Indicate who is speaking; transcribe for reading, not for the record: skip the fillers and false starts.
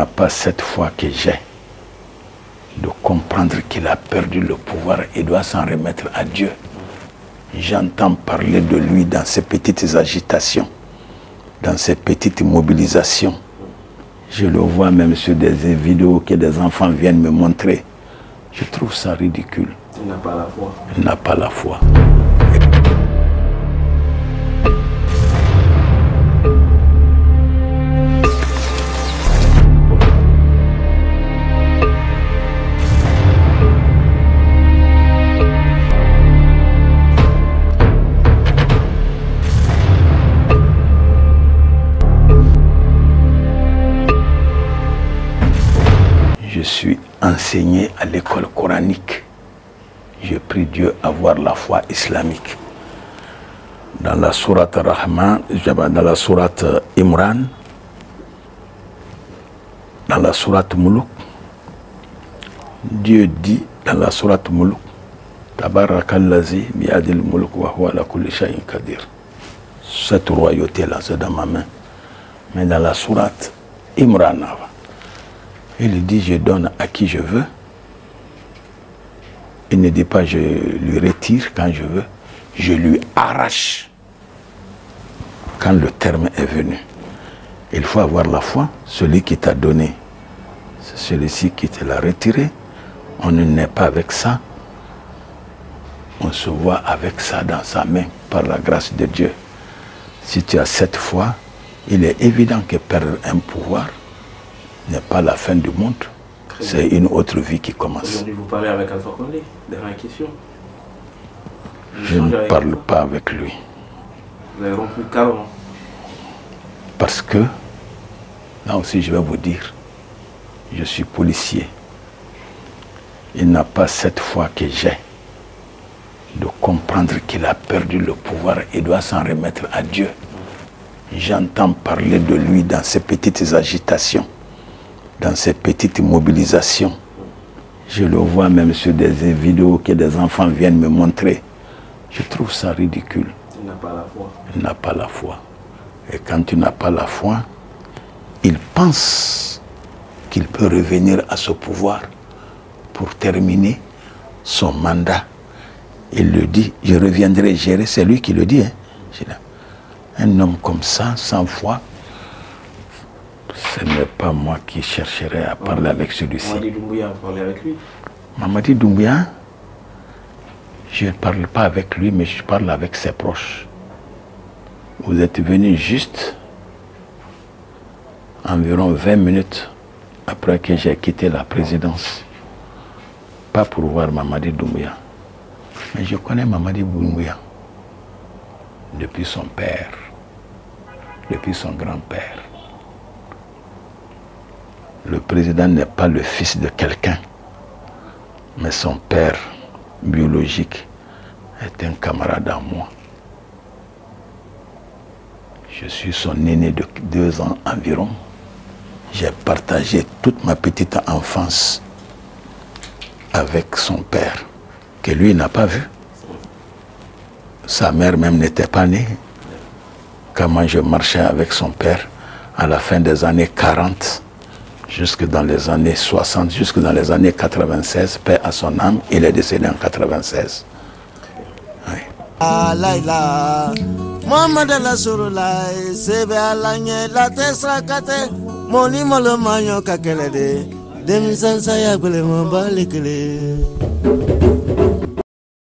Speaker 1: n'a pas cette foi que j'ai de comprendre qu'il a perdu le pouvoir et doit s'en remettre à Dieu. J'entends parler de lui dans ces petites agitations, dans ces petites mobilisations. Je le vois même sur des vidéos que des enfants viennent me montrer. Je trouve ça ridicule.
Speaker 2: Il n'a pas la foi.
Speaker 1: Il n'a pas la foi. Je suis enseigné à l'école coranique. Je prie Dieu avoir la foi islamique. Dans la sourate Rahman, dans la sourate Imran, dans la sourate Muluk, Dieu dit dans la sourate Muluk, Tabarakallazi biyadil muluk wa huwa ala kulli shay'in qadir. Cette royauté-là, c'est dans ma main. Mais dans la sourate Imran, il dit, je donne à qui je veux. Il ne dit pas, je lui retire quand je veux. Je lui arrache quand le terme est venu. Il faut avoir la foi. Celui qui t'a donné, c'est celui-ci qui te l'a retiré. On ne naît pas avec ça. On se voit avec ça dans sa main, par la grâce de Dieu. Si tu as cette foi, il est évident que perdre un pouvoir n'est pas la fin du monde, c'est une autre vie qui commence.
Speaker 2: Aujourd'hui, vous parlez avec Alpha Condé, dernière question.
Speaker 1: Je ne parle pas avec lui.
Speaker 2: Vous avez rompu carrément.
Speaker 1: Parce que, là aussi je vais vous dire, je suis policier. Il n'a pas cette foi que j'ai de comprendre qu'il a perdu le pouvoir et doit s'en remettre à Dieu. J'entends parler de lui dans ces petites agitations, dans ces petites mobilisations. Je le vois même sur des vidéos que des enfants viennent me montrer. Je trouve ça ridicule.
Speaker 2: Il n'a pas la foi.
Speaker 1: Il n'a pas la foi. Et quand tu n'as pas la foi, il pense qu'il peut revenir à ce pouvoir pour terminer son mandat. Il le dit, je reviendrai gérer, c'est lui qui le dit. Un homme comme ça, sans foi, ce n'est pas moi qui chercherai à parler avec celui-ci.
Speaker 2: Mamadi Doumbouya, vous parlez avec lui?
Speaker 1: Mamadi Doumbouya, je ne parle pas avec lui, mais je parle avec ses proches. Vous êtes venu juste environ 20 minutes après que j'ai quitté la présidence. Pas pour voir Mamadi Doumbouya, mais je connais Mamadi Doumbouya depuis son père, depuis son grand-père. Le président n'est pas le fils de quelqu'un, mais son père biologique est un camarade à moi. Je suis son aîné de 2 ans environ. J'ai partagé toute ma petite enfance avec son père, que lui n'a pas vu. Sa mère même n'était pas née. Comment je marchais avec son père à la fin des années 40, jusque dans les années 60, jusque dans les années 96, paix à son âme, il est décédé en 96. Oui.
Speaker 3: Demi sansa ya kwele mabali kele.